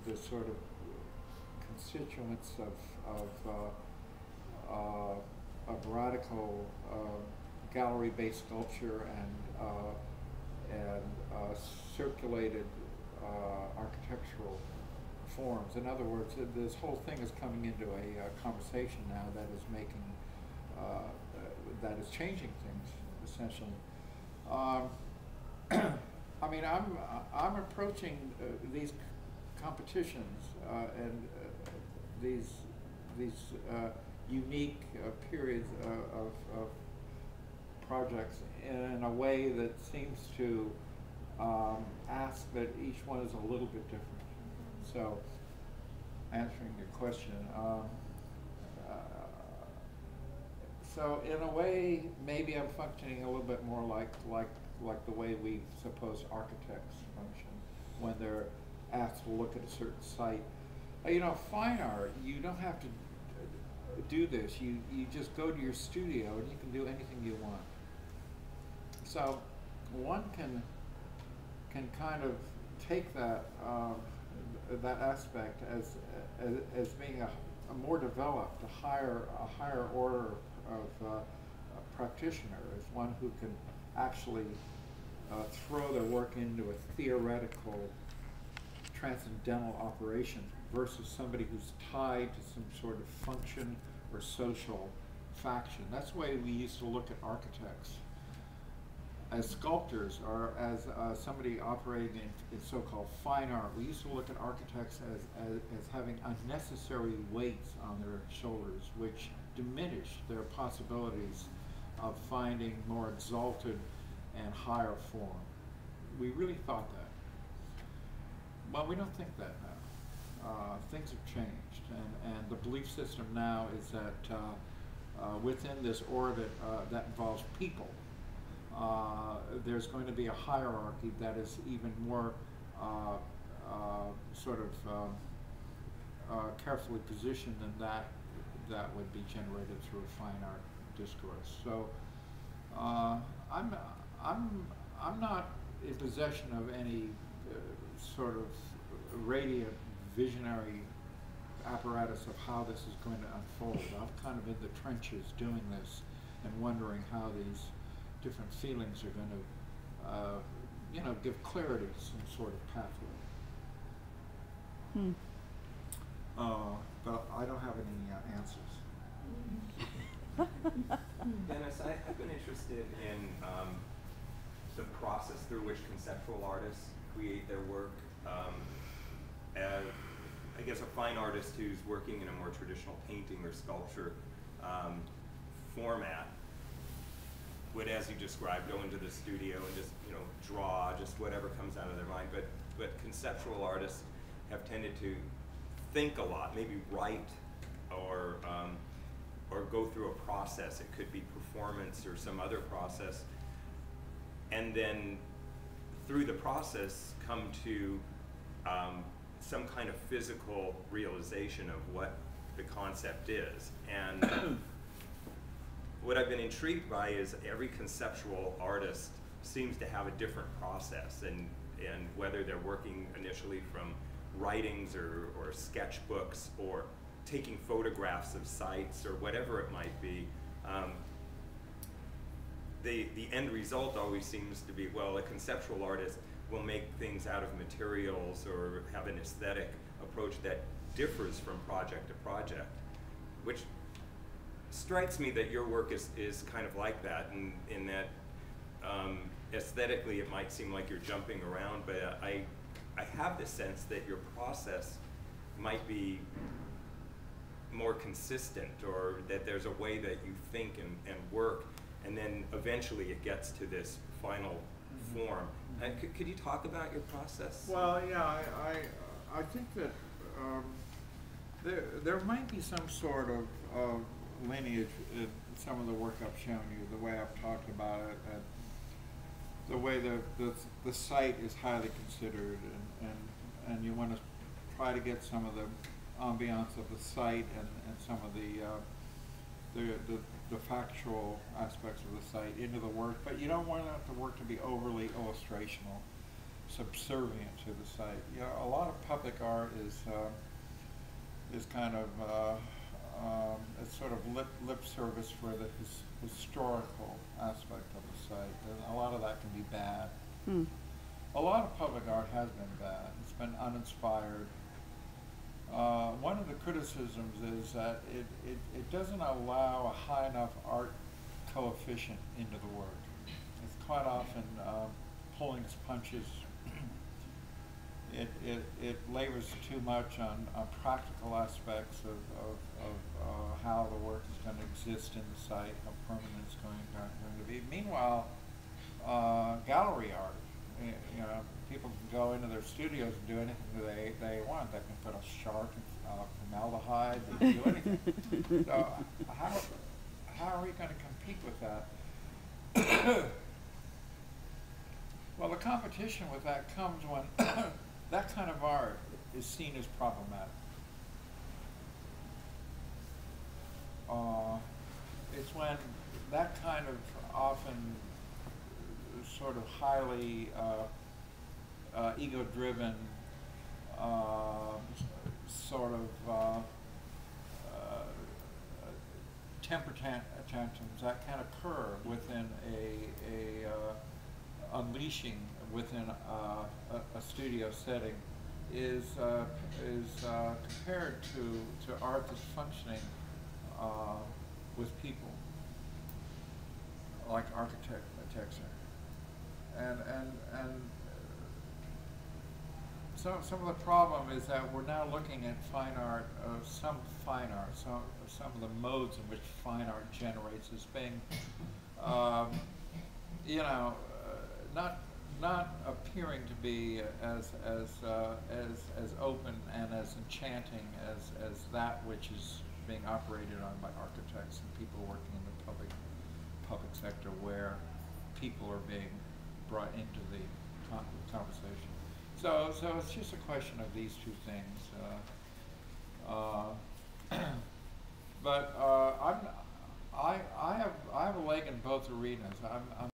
the sort of constituents of radical gallery-based sculpture and circulated architectural forms. In other words, this whole thing is coming into a conversation now that is making, that is changing things essentially. I mean, I'm approaching these competitions and these unique periods of projects in a way that seems to ask that each one is a little bit different. So, answering your question, so in a way, maybe I'm functioning a little bit more like the way we suppose architects function when they're asked to look at a certain site. You know, fine art, you don't have to do this. You just go to your studio and you can do anything you want. So one can kind of take that that aspect as being a more developed, a higher order of a practitioner, as one who can actually throw their work into a theoretical, transcendental operation versus somebody who's tied to some sort of function or social faction. That's the way we used to look at architects. As sculptors, or as somebody operating in so-called fine art, we used to look at architects as having unnecessary weights on their shoulders, which diminished their possibilities of finding more exalted and higher form. We really thought that. Well, we don't think that now. Things have changed, and the belief system now is that within this orbit that involves people, there's going to be a hierarchy that is even more sort of carefully positioned than that would be generated through a fine art discourse. So I'm not in possession of any sort of radiant visionary apparatus of how this is going to unfold. I'm kind of in the trenches doing this and wondering how these different feelings are going to, you know, give clarity to some sort of pathway. But I don't have any answers. Dennis, I've been interested in the process through which conceptual artists create their work. As, I guess, a fine artist who's working in a more traditional painting or sculpture format would, as you described, go into the studio and just, you know, draw just whatever comes out of their mind. But conceptual artists have tended to think a lot, maybe write or go through a process. It could be performance or some other process, and then through the process come to some kind of physical realization of what the concept is. And what I've been intrigued by is every conceptual artist seems to have a different process, and whether they're working initially from writings or sketchbooks or taking photographs of sites or whatever it might be, the end result always seems to be, well, a conceptual artist will make things out of materials or have an aesthetic approach that differs from project to project, which strikes me that your work is kind of like that, in that aesthetically it might seem like you're jumping around, but I have the sense that your process might be more consistent, or that there's a way that you think and work, and then eventually it gets to this final form. Could you talk about your process? Well, yeah, I think that there might be some sort of lineage in some of the work I've shown you, the way I've talked about it, and the way the site is highly considered, and you want to try to get some of the ambiance of the site and some of the factual aspects of the site into the work, but you don't want the work to be overly illustrational. subservient to the site. You know, a lot of public art is kind of it's sort of lip service for the historical aspect of the site, and a lot of that can be bad. Hmm. A lot of public art has been bad. It's been uninspired. One of the criticisms is that it doesn't allow a high enough art coefficient into the work. It's quite often pulling its punches. It labors too much on practical aspects of how the work is going to exist in the site, how permanent it's going to be. Meanwhile, gallery art, you know, people can go into their studios and do anything they want. They can put a shark in formaldehyde, they can do anything. So how are we going to compete with that? Well, the competition with that comes when that kind of art is seen as problematic. It's when that kind of often sort of highly ego-driven sort of temper tantrums that can occur within a unleashing within a studio setting is compared to art that's functioning with people, like architecture. And so some of the problem is that we're now looking at fine art, some of the modes in which fine art generates as being, you know, not appearing to be as open and as enchanting as that which is being operated on by architects and people working in the public sector, where people are being brought into the conversation. So it's just a question of these two things. But I have a leg in both arenas. I'm